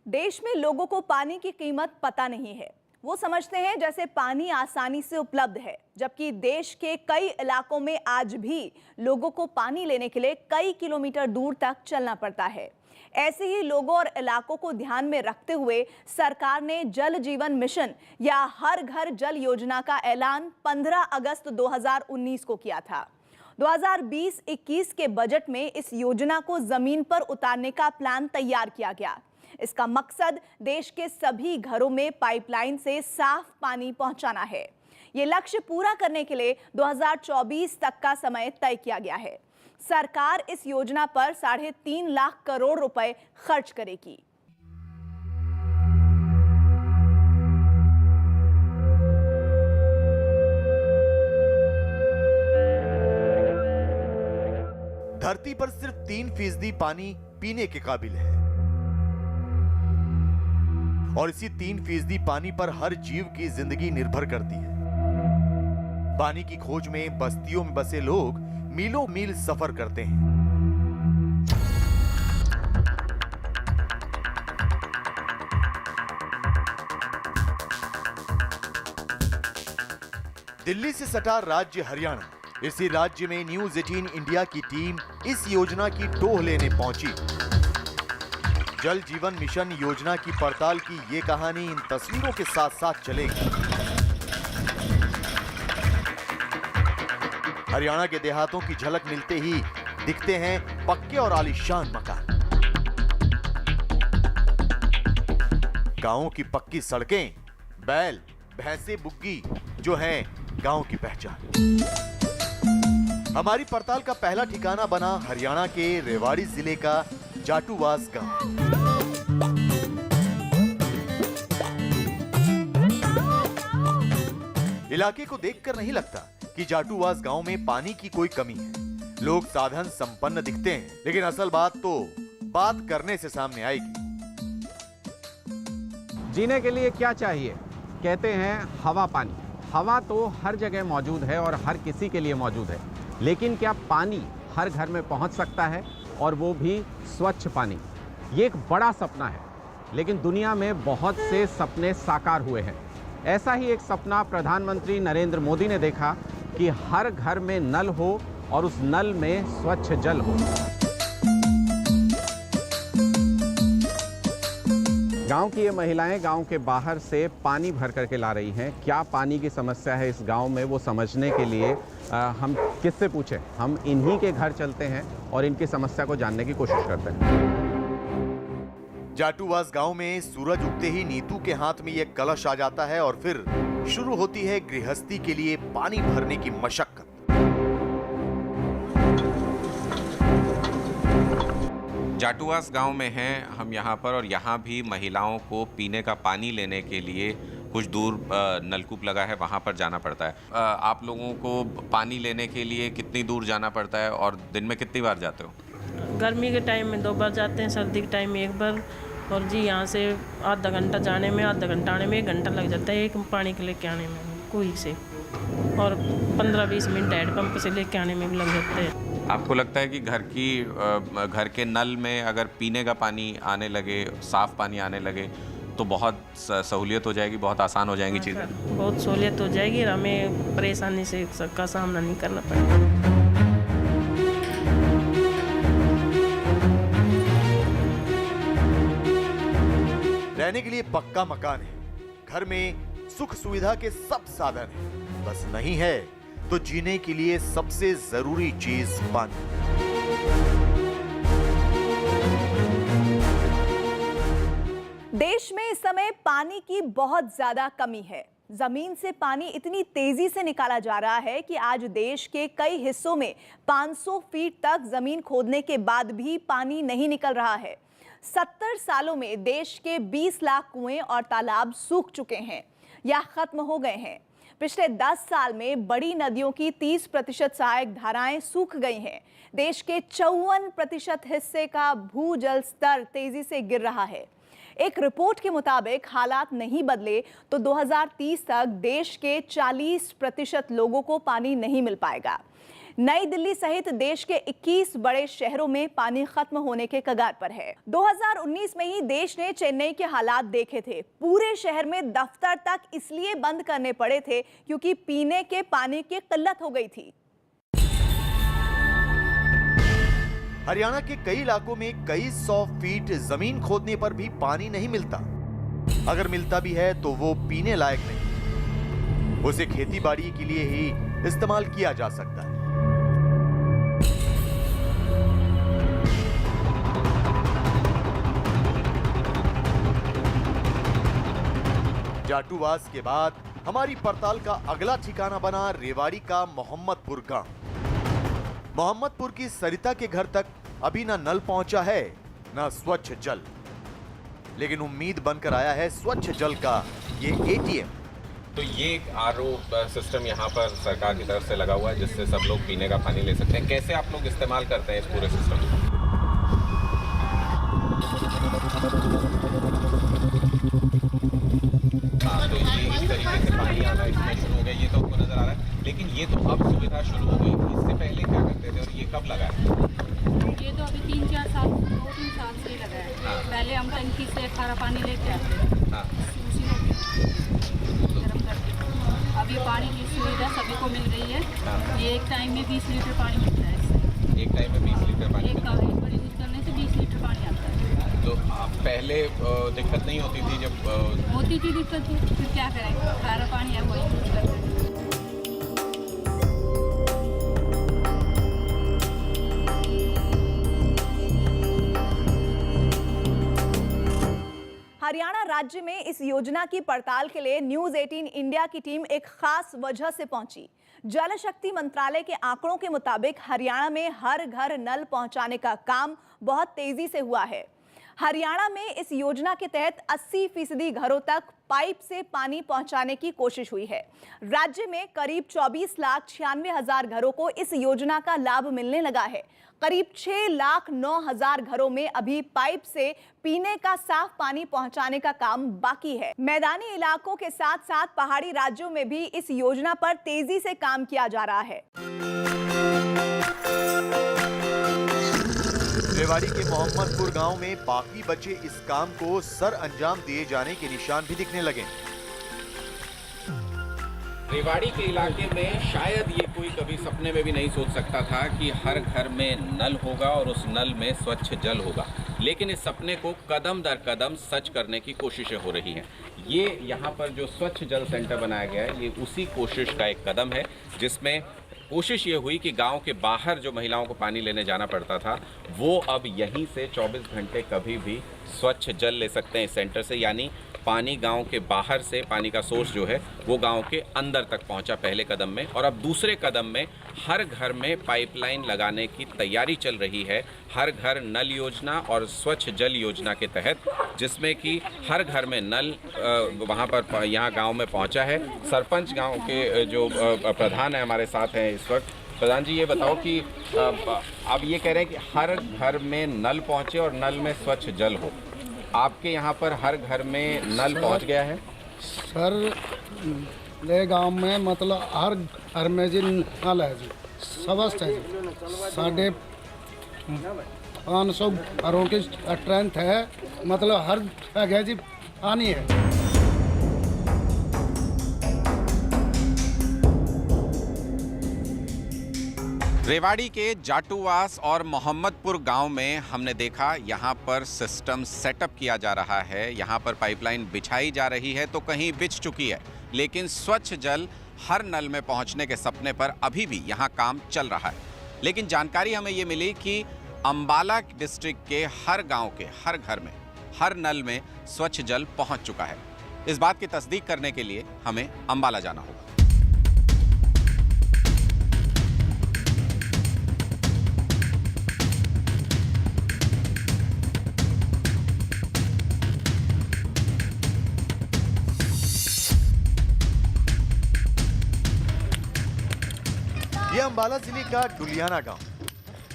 देश में लोगों को पानी की कीमत पता नहीं है। वो समझते हैं जैसे पानी आसानी से उपलब्ध है, जबकि देश के कई इलाकों में आज भी लोगों को पानी लेने के लिए कई किलोमीटर दूर तक चलना पड़ता है। ऐसे ही लोगों और इलाकों को ध्यान में रखते हुए सरकार ने जल जीवन मिशन या हर घर जल योजना का ऐलान 15 अगस्त 2019 को किया था। 2020-21 के बजट में इस योजना को जमीन पर उतारने का प्लान तैयार किया गया। इसका मकसद देश के सभी घरों में पाइपलाइन से साफ पानी पहुंचाना है। ये लक्ष्य पूरा करने के लिए 2024 तक का समय तय किया गया है। सरकार इस योजना पर 3.5 लाख करोड़ रुपए खर्च करेगी। धरती पर सिर्फ 3% पानी पीने के काबिल है और इसी 3% पानी पर हर जीव की जिंदगी निर्भर करती है। पानी की खोज में बस्तियों में बसे लोग मीलों मील सफर करते हैं। दिल्ली से सटा राज्य हरियाणा, इसी राज्य में न्यूज 18 इंडिया की टीम इस योजना की टोह लेने पहुंची। जल जीवन मिशन योजना की पड़ताल की ये कहानी इन तस्वीरों के साथ साथ चलेगी। हरियाणा के देहातों की झलक मिलते ही दिखते हैं पक्के और आलीशान मकान। गांवों की पक्की सड़कें, बैल, भैंसे, बुग्गी जो हैं गांव की पहचान। हमारी पड़ताल का पहला ठिकाना बना हरियाणा के रेवाड़ी जिले का जाटूवास गांव। इलाके को देखकर नहीं लगता कि जाटूवास गांव में पानी की कोई कमी है। लोग साधन संपन्न दिखते हैं, लेकिन असल बात तो बात करने से सामने आएगी। जीने के लिए क्या चाहिए? कहते हैं हवा पानी। हवा तो हर जगह मौजूद है और हर किसी के लिए मौजूद है, लेकिन क्या पानी हर घर में पहुंच सकता है, और वो भी स्वच्छ पानी? ये एक बड़ा सपना है, लेकिन दुनिया में बहुत से सपने साकार हुए हैं। ऐसा ही एक सपना प्रधानमंत्री नरेंद्र मोदी ने देखा कि हर घर में नल हो और उस नल में स्वच्छ जल हो। गांव की ये महिलाएं गांव के बाहर से पानी भर करके ला रही हैं। क्या पानी की समस्या है इस गांव में, वो समझने के लिए हम किससे पूछें? हम इन्हीं के घर चलते हैं और इनकी समस्या को जानने की कोशिश करते हैं। जाटूवास गांव में सूरज उगते ही नीतू के हाथ में यह कलश आ जाता है और फिर शुरू होती है गृहस्थी के लिए पानी भरने की मशक्कत। जाटूवास गांव में हैं हम यहाँ पर, और यहाँ भी महिलाओं को पीने का पानी लेने के लिए कुछ दूर नलकूप लगा है, वहाँ पर जाना पड़ता है। आप लोगों को पानी लेने के लिए कितनी दूर जाना पड़ता है और दिन में कितनी बार जाते हो? गर्मी के टाइम में 2 बार जाते हैं, सर्दी के टाइम में 1 बार। और जी यहाँ से आधा घंटा जाने में, आधा घंटा आने में, 1 घंटा लग जाता है एक पानी के लेके आने में कुएं से, और 15-20 मिनट हैंडपंप से लेके आने में भी लग जाते हैं। आपको लगता है कि घर के नल में अगर पीने का पानी आने लगे, साफ पानी आने लगे, तो बहुत सहूलियत हो जाएगी, बहुत आसान हो जाएंगी चीज़ें? बहुत सहूलियत हो जाएगी और हमें परेशानी से का सामना नहीं करना पड़ेगा। रहने के लिए पक्का मकान है, घर में सुख सुविधा के सब साधन हैं, बस नहीं है तो जीने के लिए सबसे जरूरी चीज पानी। देश में इस समय पानी की बहुत ज्यादा कमी है। जमीन से पानी इतनी तेजी से निकाला जा रहा है कि आज देश के कई हिस्सों में 500 फीट तक जमीन खोदने के बाद भी पानी नहीं निकल रहा है। 70 सालों में देश के 20 लाख कुएं और तालाब सूख चुके हैं या खत्म हो गए हैं। पिछले 10 साल में बड़ी नदियों की 30% सहायक धाराएं सूख गई हैं। देश के 54% हिस्से का भूजल स्तर तेजी से गिर रहा है। एक रिपोर्ट के मुताबिक हालात नहीं बदले तो 2030 तक देश के 40% लोगों को पानी नहीं मिल पाएगा। नई दिल्ली सहित देश के 21 बड़े शहरों में पानी खत्म होने के कगार पर है। 2019 में ही देश ने चेन्नई के हालात देखे थे। पूरे शहर में दफ्तर तक इसलिए बंद करने पड़े थे क्योंकि पीने के पानी की किल्लत हो गई थी। हरियाणा के कई इलाकों में कई 100 फीट जमीन खोदने पर भी पानी नहीं मिलता। अगर मिलता भी है तो वो पीने लायक नहीं, उसे खेती बाड़ी के लिए ही इस्तेमाल किया जा सकता है। जाटूवास के बाद हमारी पड़ताल का अगला ठिकाना बना रेवाड़ी का मोहम्मदपुर गांव। मोहम्मदपुर की सरिता के घर तक अभी ना नल पहुंचा है ना स्वच्छ जल, लेकिन उम्मीद बनकर आया है स्वच्छ जल का ये एटीएम। तो ये एक आरओ सिस्टम यहाँ पर सरकार की तरफ से लगा हुआ है जिससे सब लोग पीने का पानी ले सकते हैं। कैसे आप लोग इस्तेमाल करते हैं इस पूरे सिस्टम को? हाँ, तो ये इस तरीके से पानी आना इसमें शुरू हो गया, ये तो आपको नजर आ रहा है। लेकिन ये तो अब सुविधा शुरू हो गई, इससे पहले क्या करते थे और ये कब लगा है? ये तो अभी 3-4 साल 2-3 साल से ही लगा है। हाँ। पहले हम टंकी से खारा पानी लेके आते थे, हाँ, उसी में गर्म करके। अब ये पानी की सुविधा सभी को मिल रही है। हाँ। ये एक टाइम में 20 लीटर पानी मिलता है इससे। एक टाइम में 20 लीटर पानी एक मिलता है। बार यूज करने से 20 लीटर पानी आता है। तो पहले दिक्कत नहीं होती थी जब होती थी दिक्कत, तो फिर क्या करें, खारा पानी है वही यूज करते हैं। हरियाणा राज्य में इस योजना की पड़ताल के लिए न्यूज 18 इंडिया की टीम एक खास वजह से पहुंची। जल शक्ति मंत्रालय के आंकड़ों के मुताबिक हरियाणा में हर घर नल पहुंचाने का काम बहुत तेजी से हुआ है। हरियाणा में इस योजना के तहत 80% घरों तक पाइप से पानी पहुंचाने की कोशिश हुई है। राज्य में करीब 24,96,000 घरों को इस योजना का लाभ मिलने लगा है। करीब 6,09,000 घरों में अभी पाइप से पीने का साफ पानी पहुंचाने का काम बाकी है। मैदानी इलाकों के साथ साथ पहाड़ी राज्यों में भी इस योजना पर तेजी से काम किया जा रहा है। रेवाड़ी के मोहम्मदपुर गांव में बाकी बचे इस काम को सर अंजाम दिए जाने के निशान भी दिखने लगे। रेवाड़ी के इलाके में शायद ये कोई कभी सपने में भी नहीं सोच सकता था कि हर घर में नल होगा और उस नल में स्वच्छ जल होगा, लेकिन इस सपने को कदम दर कदम सच करने की कोशिशें हो रही हैं। ये यहाँ पर जो स्वच्छ जल सेंटर बनाया गया है, ये उसी कोशिश का एक कदम है, जिसमें कोशिश ये हुई कि गांव के बाहर जो महिलाओं को पानी लेने जाना पड़ता था, वो अब यहीं से 24 घंटे कभी भी स्वच्छ जल ले सकते हैं इस सेंटर से। यानी पानी गांव के बाहर से, पानी का सोर्स जो है वो गांव के अंदर तक पहुंचा पहले कदम में, और अब दूसरे कदम में हर घर में पाइपलाइन लगाने की तैयारी चल रही है। हर घर नल योजना और स्वच्छ जल योजना के तहत, जिसमें कि हर घर में नल वहां पर यहाँ गांव में पहुंचा है। सरपंच गांव के जो प्रधान है हमारे साथ हैं इस वक्त। प्रधान जी, ये बताओ कि आप ये कह रहे हैं कि हर घर में नल पहुंचे और नल में स्वच्छ जल हो। आपके यहाँ पर हर घर में नल पहुंच गया है? सर, मेरे गांव में मतलब हर घर में जी नल है जी, सबस्त है जी। 550 घरों की स्ट्रेंथ है, मतलब हर जगह जी पानी है। रेवाड़ी के जाटूवास और मोहम्मदपुर गांव में हमने देखा यहाँ पर सिस्टम सेटअप किया जा रहा है, यहाँ पर पाइपलाइन बिछाई जा रही है तो कहीं बिछ चुकी है, लेकिन स्वच्छ जल हर नल में पहुँचने के सपने पर अभी भी यहाँ काम चल रहा है। लेकिन जानकारी हमें ये मिली कि अंबाला डिस्ट्रिक्ट के हर गाँव के हर घर में, हर नल में स्वच्छ जल पहुँच चुका है। इस बात की तस्दीक करने के लिए हमें अंबाला जाना होगा। ये अंबाला जिले का डुलियाना गांव।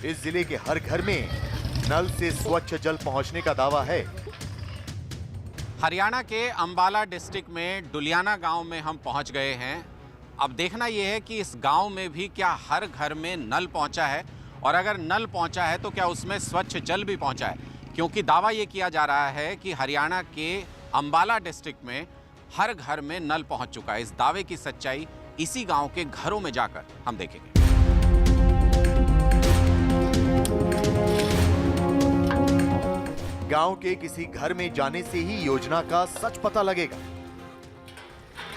इस जिले के हर घर में नल से स्वच्छ जल पहुंचने का दावा है। हरियाणा के अंबाला डिस्ट्रिक्ट में डुलियाना गांव में हम पहुंच गए हैं। अब देखना यह है कि इस गांव में भी क्या हर घर में नल पहुंचा है, और अगर नल पहुंचा है तो क्या उसमें स्वच्छ जल भी पहुंचा है, क्योंकि दावा ये किया जा रहा है कि हरियाणा के अंबाला डिस्ट्रिक्ट में हर घर में नल पहुंच चुका है। इस दावे की सच्चाई इसी गांव के घरों में जाकर हम देखेंगे। गांव के किसी घर में जाने से ही योजना का सच पता लगेगा।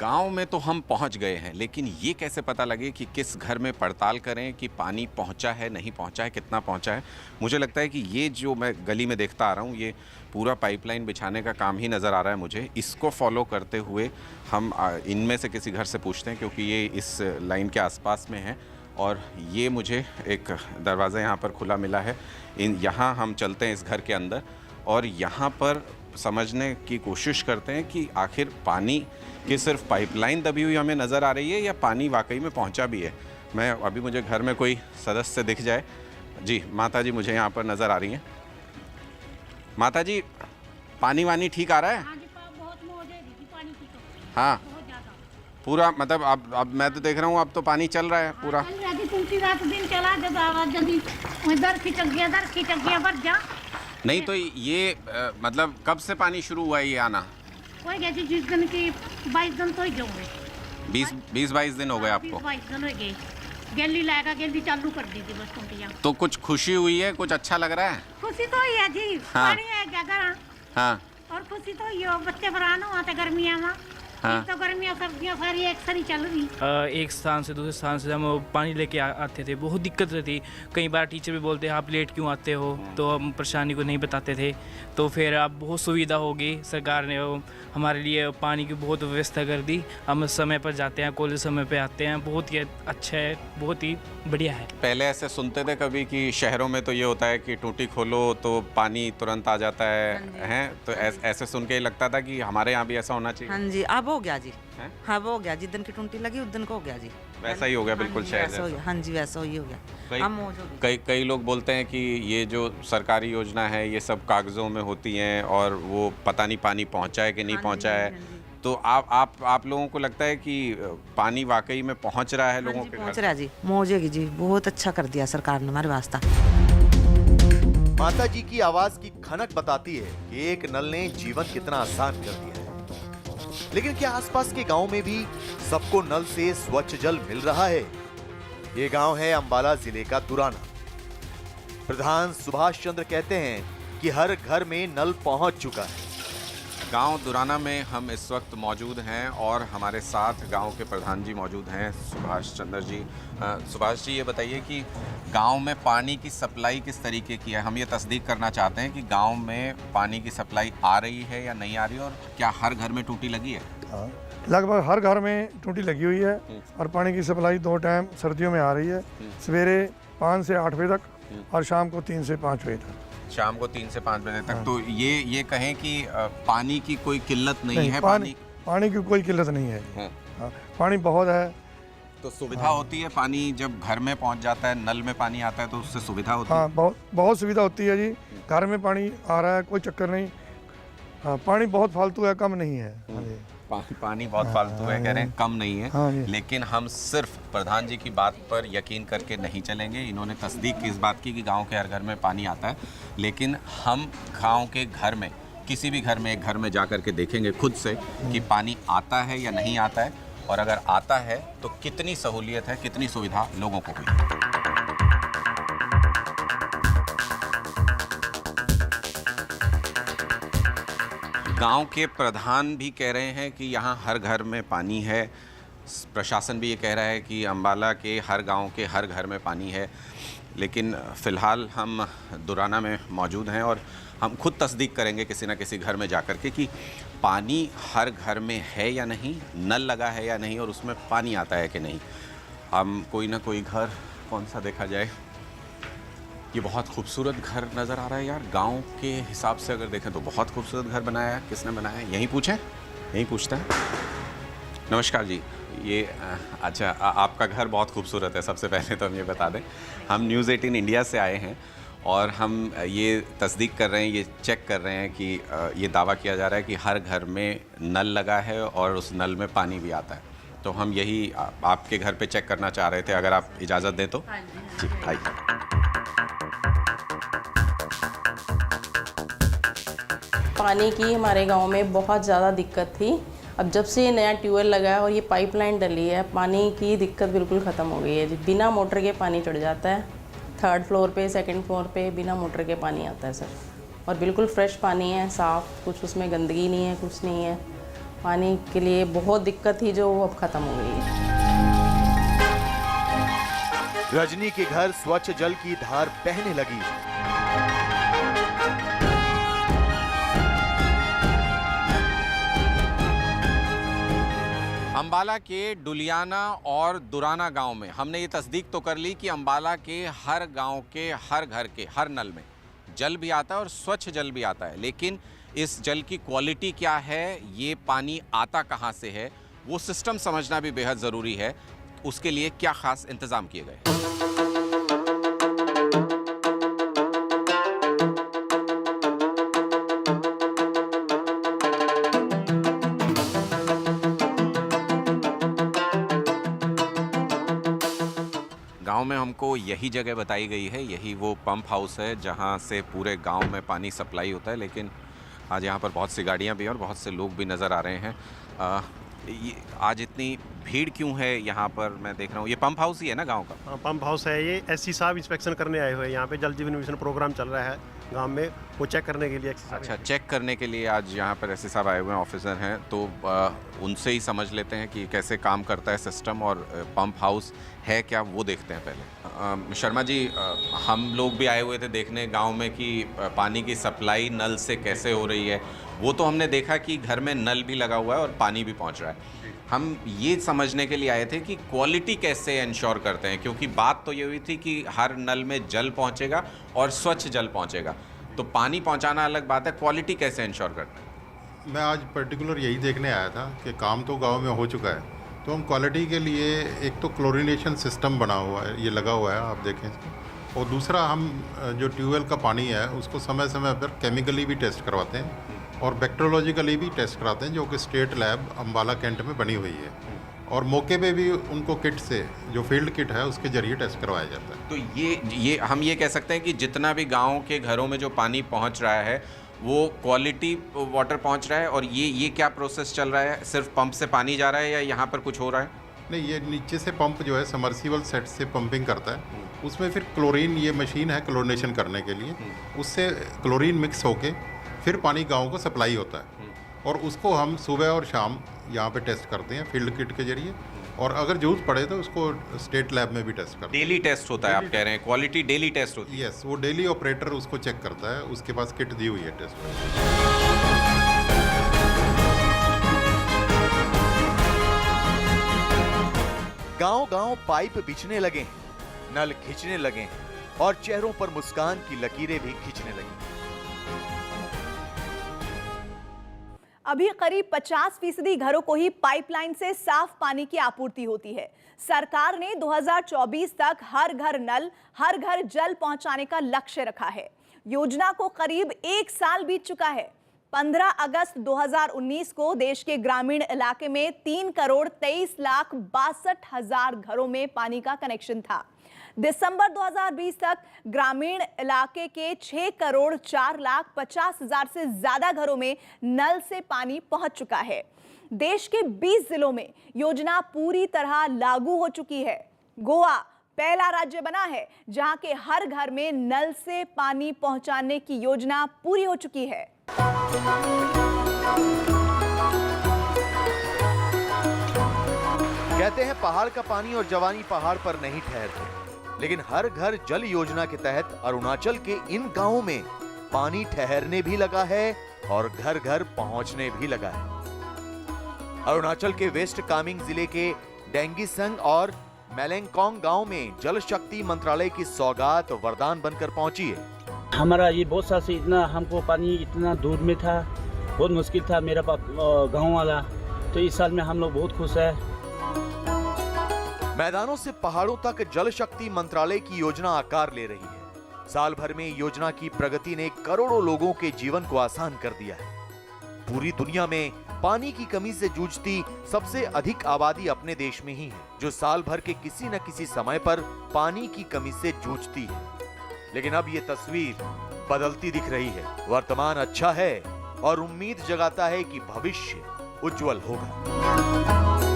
गांव में तो हम पहुंच गए हैं, लेकिन ये कैसे पता लगे कि किस घर में पड़ताल करें कि पानी पहुंचा है, नहीं पहुंचा है, कितना पहुंचा है। मुझे लगता है कि ये जो मैं गली में देखता आ रहा हूँ, ये पूरा पाइपलाइन बिछाने का काम ही नज़र आ रहा है मुझे। इसको फॉलो करते हुए हम इनमें से किसी घर से पूछते हैं, क्योंकि ये इस लाइन के आसपास में है और ये मुझे एक दरवाज़ा यहाँ पर खुला मिला है। यहाँ हम चलते हैं इस घर के अंदर और यहाँ पर समझने की कोशिश करते हैं कि आखिर पानी की सिर्फ पाइपलाइन दबी हुई हमें नज़र आ रही है या पानी वाकई में पहुंचा भी है। मैं अभी मुझे घर में कोई सदस्य दिख जाए। जी माता जी मुझे यहाँ पर नज़र आ रही हैं। माता जी पानी वानी ठीक आ रहा है? हाँ जी, बहुत मौज है दीदी पानी की तो हाँ बहुत ज्यादा पूरा, मतलब अब मैं तो देख रहा हूँ अब तो पानी चल रहा है पूरा। चल रहा थी, पूरी रात दिन चला जब आवाज जल्दी दर खिचक गया भर जा। नहीं तो ये मतलब कब से पानी शुरू हुआ है ये आना? कोई गया जी जिस दिन की 22 दिन तो ही जाऊंगे। 20-22 दिन हो गए आपको? 22 दिन हो गए। गैली लाएगा, गैली चालू कर दी थी बस टूटियाँ। तो कुछ खुशी हुई है, कुछ अच्छा लग रहा है? खुशी तो ही है जी। हाँ। पानी है क्या करा। हाँ और खुशी तो ही हो, बच्चे भरान हुआ था गर्मियाँ में। हाँ। तो गर्मियाँ सर्दियाँ सारी एक सारी चल रही। एक स्थान से दूसरे स्थान से हम पानी लेके आते थे, बहुत दिक्कत रहती। कई बार टीचर भी बोलते हैं आप लेट क्यों आते हो, तो हम परेशानी को नहीं बताते थे। तो फिर अब बहुत सुविधा हो गई, सरकार ने हमारे लिए पानी की बहुत व्यवस्था कर दी। हम समय पर जाते हैं, कॉलेज समय पर आते हैं, बहुत ही अच्छा है, बहुत ही बढ़िया है। पहले ऐसे सुनते थे कभी कि शहरों में तो ये होता है कि टूटी खोलो तो पानी तुरंत आ जाता है, हैं? तो ऐसे सुन के लगता था कि हमारे यहाँ भी ऐसा होना चाहिए। हाँ जी, अब हो गया जी। हैं? हाँ वो हो गया, जिस दिन की टूटी लगी उस दिन को हो गया जी। वैसा ही हो गया बिल्कुल शहर वैसा हो गया। हाँ जी वैसा ही हो गया। हम मौज हो गई। कई लोग बोलते हैं कि ये जो सरकारी योजना है ये सब कागजों में होती हैं और वो पता नहीं पानी पहुंचा है कि नहीं पहुंचा है। तो आप लोगों को लगता है कि पानी वाकई में पहुंच रहा है लोगों के पहुंच घर? रहा है जी, मौजेगी जी, बहुत अच्छा कर दिया सरकार ने हमारे वास्ता। माता जी की आवाज की खनक बताती है कि एक नल ने जीवन कितना आसान कर दिया है। लेकिन क्या आसपास के गांव में भी सबको नल से स्वच्छ जल मिल रहा है? ये गांव है अंबाला जिले का दुराना। प्रधान सुभाष चंद्र कहते हैं कि हर घर में नल पहुंच चुका है। गांव दुराना में हम इस वक्त मौजूद हैं और हमारे साथ गांव के प्रधान जी मौजूद हैं, सुभाष चंद्र जी। सुभाष जी ये बताइए कि गांव में पानी की सप्लाई किस तरीके की है? हम ये तस्दीक करना चाहते हैं कि गांव में पानी की सप्लाई आ रही है या नहीं आ रही, और क्या हर घर में टूटी लगी है? लगभग हर घर में टूटी लगी हुई है और पानी की सप्लाई 2 टाइम सर्दियों में आ रही है, सवेरे 5 से 8 बजे तक और शाम को 3 से 5 बजे तक। शाम को 3 से 5 बजे तक। तो ये कहें कि पानी की कोई किल्लत नहीं है? पानी की कोई किल्लत नहीं है। हाँ, पानी बहुत है। तो सुविधा होती है, पानी जब घर में पहुंच जाता है, नल में पानी आता है तो उससे सुविधा होती है? हाँ, बहुत सुविधा होती है जी। घर में पानी आ रहा है, कोई चक्कर नहीं। हाँ, पानी बहुत फालतू है, कम नहीं है। पानी बहुत फालतू है, कह रहे हैं, कम नहीं है। हाँ, लेकिन हम सिर्फ प्रधान जी की बात पर यकीन करके नहीं चलेंगे। इन्होंने तस्दीक की इस बात की कि गांव के हर घर में पानी आता है, लेकिन हम गांव के घर में, किसी भी घर में, एक घर में जा कर के देखेंगे खुद से कि पानी आता है या नहीं आता है, और अगर आता है तो कितनी सहूलियत है, कितनी सुविधा लोगों को हुई है। गांव के प्रधान भी कह रहे हैं कि यहाँ हर घर में पानी है। प्रशासन भी ये कह रहा है कि अंबाला के हर गांव के हर घर में पानी है। लेकिन फ़िलहाल हम दुराना में मौजूद हैं और हम खुद तस्दीक करेंगे किसी न किसी घर में जाकर के कि पानी हर घर में है या नहीं, नल लगा है या नहीं, और उसमें पानी आता है कि नहीं। हम कोई ना कोई घर, कौन सा देखा जाए? ये बहुत खूबसूरत घर नज़र आ रहा है यार। गांव के हिसाब से अगर देखें तो बहुत खूबसूरत घर बनाया है। किसने बनाया है? यहीं पूछें, यहीं पूछते हैं। नमस्कार जी, ये अच्छा आपका घर बहुत खूबसूरत है। सबसे पहले तो हम ये बता दें, हम न्यूज़ 18 इंडिया से आए हैं और हम ये तस्दीक कर रहे हैं, ये चेक कर रहे हैं कि ये दावा किया जा रहा है कि हर घर में नल लगा है और उस नल में पानी भी आता है। तो हम यही आपके घर पे चेक करना चाह रहे थे, अगर आप इजाज़त दें तो। जी आइए। पानी की हमारे गांव में बहुत ज़्यादा दिक्कत थी। अब जब से ये नया ट्यूबवेल लगा है और ये पाइपलाइन डली है, पानी की दिक्कत बिल्कुल ख़त्म हो गई है जी। बिना मोटर के पानी चढ़ जाता है, 3rd फ्लोर पे 2nd फ्लोर पे बिना मोटर के पानी आता है सर। और बिल्कुल फ्रेश पानी है, साफ़, कुछ उसमें गंदगी नहीं है, कुछ नहीं है। पानी के लिए बहुत दिक्कत थी जो अब ख़त्म हो गई है। रजनी के घर स्वच्छ जल की धार बहने लगी। अम्बाला के डुलियाना और दुराना गांव में हमने ये तस्दीक तो कर ली कि अम्बाला के हर गांव के हर घर के हर नल में जल भी आता है और स्वच्छ जल भी आता है, लेकिन इस जल की क्वालिटी क्या है, ये पानी आता कहाँ से है, वो सिस्टम समझना भी बेहद ज़रूरी है। उसके लिए क्या ख़ास इंतज़ाम किए गए? गांव में हमको यही जगह बताई गई है, यही वो पंप हाउस है जहां से पूरे गांव में पानी सप्लाई होता है। लेकिन आज यहां पर बहुत सी गाड़ियां भी हैं और बहुत से लोग भी नज़र आ रहे हैं। आज इतनी भीड़ क्यों है यहाँ पर? मैं देख रहा हूँ ये पंप हाउस ही है ना गांव का? हाँ, पंप हाउस है ये। एससी साहब इंस्पेक्शन करने आए हुए हैं यहाँ पे। जल जीवन मिशन प्रोग्राम चल रहा है गांव में, वो चेक करने के लिए। अच्छा, चेक करने के लिए आज यहाँ पर एससी साहब आए हुए हैं, ऑफिसर हैं, तो उनसे ही समझ लेते हैं कि कैसे काम करता है सिस्टम और पंप हाउस है क्या, वो देखते हैं पहले। शर्मा जी, हम लोग भी आए हुए थे देखने गांव में कि पानी की सप्लाई नल से कैसे हो रही है। वो तो हमने देखा कि घर में नल भी लगा हुआ है और पानी भी पहुंच रहा है। हम ये समझने के लिए आए थे कि क्वालिटी कैसे इंश्योर करते हैं, क्योंकि बात तो ये हुई थी कि हर नल में जल पहुंचेगा और स्वच्छ जल पहुंचेगा, तो पानी पहुंचाना अलग बात है, क्वालिटी कैसे इंश्योर करते हैं? मैं आज पर्टिकुलर यही देखने आया था कि काम तो गांव में हो चुका है, तो हम क्वालिटी के लिए एक तो क्लोरिनेशन सिस्टम बना हुआ है, ये लगा हुआ है, आप देखें इसको। और दूसरा, हम जो ट्यूबवेल का पानी है उसको समय समय पर केमिकली भी टेस्ट करवाते हैं और बैक्टीरियोलॉजिकली भी टेस्ट कराते हैं, जो कि स्टेट लैब अम्बाला कैंट में बनी हुई है। और मौके पे भी उनको किट से, जो फील्ड किट है, उसके जरिए टेस्ट करवाया जाता है। तो ये हम ये कह सकते हैं कि जितना भी गाँव के घरों में जो पानी पहुँच रहा है वो क्वालिटी वाटर पहुँच रहा है। और ये क्या प्रोसेस चल रहा है? सिर्फ पंप से पानी जा रहा है या यहाँ पर कुछ हो रहा है? नहीं, ये नीचे से पंप जो है समर्सिबल सेट से पंपिंग करता है, उसमें फिर क्लोरीन, ये मशीन है क्लोरिनेशन करने के लिए, उससे क्लोरीन मिक्स होके फिर पानी गांव को सप्लाई होता है। और उसको हम सुबह और शाम यहाँ पे टेस्ट करते हैं फील्ड किट के जरिए, और अगर जरूरत पड़े तो उसको स्टेट लैब में भी टेस्ट करते हैं। डेली टेस्ट होता है, आप कह रहे हैं क्वालिटी डेली टेस्ट होती है? यस, वो डेली ऑपरेटर उसको चेक करता है, उसके पास किट दी हुई है टेस्ट। गांव-गांव पाइप बिछने लगे हैं, नल खींचने लगे हैं और चेहरों पर मुस्कान की लकीरें भी खींचने लगी। अभी करीब 50% घरों को ही पाइपलाइन से साफ पानी की आपूर्ति होती है। सरकार ने 2024 तक हर घर नल, हर घर जल पहुंचाने का लक्ष्य रखा है। योजना को करीब 1 साल बीत चुका है। 15 अगस्त 2019 को देश के ग्रामीण इलाके में 3,23,62,000 घरों में पानी का कनेक्शन था। दिसंबर 2020 तक ग्रामीण इलाके के 6,04,50,000 से ज्यादा घरों में नल से पानी पहुंच चुका है। देश के 20 जिलों में योजना पूरी तरह लागू हो चुकी है। गोवा पहला राज्य बना है जहां के हर घर में नल से पानी पहुंचाने की योजना पूरी हो चुकी है। कहते हैं पहाड़ का पानी और जवानी पहाड़ पर नहीं ठहरते, लेकिन हर घर जल योजना के तहत अरुणाचल के इन गांवों में पानी ठहरने भी लगा है और घर घर पहुंचने भी लगा है। अरुणाचल के वेस्ट कामेंग जिले के डेंगीसंग और मेलेंगकोंग गांव में जल शक्ति मंत्रालय की सौगात वरदान बनकर पहुंची है। हमारा ये बहुत साल से इतना, हमको पानी इतना दूर में था, बहुत मुश्किल था मेरा गाँव वाला, तो इस साल में हम लोग बहुत खुश है। मैदानों से पहाड़ों तक जल शक्ति मंत्रालय की योजना आकार ले रही है। साल भर में योजना की प्रगति ने करोड़ों लोगों के जीवन को आसान कर दिया है। पूरी दुनिया में पानी की कमी से जूझती सबसे अधिक आबादी अपने देश में ही है, जो साल भर के किसी न किसी समय पर पानी की कमी से जूझती है। लेकिन अब ये तस्वीर बदलती दिख रही है। वर्तमान अच्छा है और उम्मीद जगाता है कि भविष्य उज्जवल होगा।